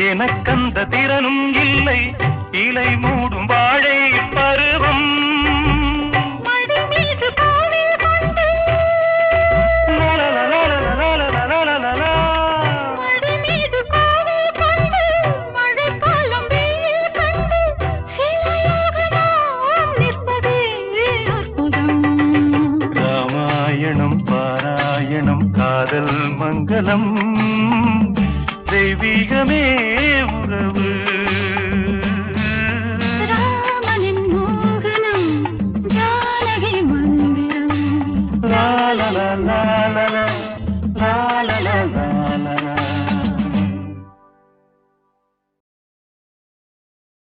எனக்கந்த திறனும் இல்லை இலை மூடும் வாழை பருவம் ராமாயணம் பாராயணம் காதல் மங்களம்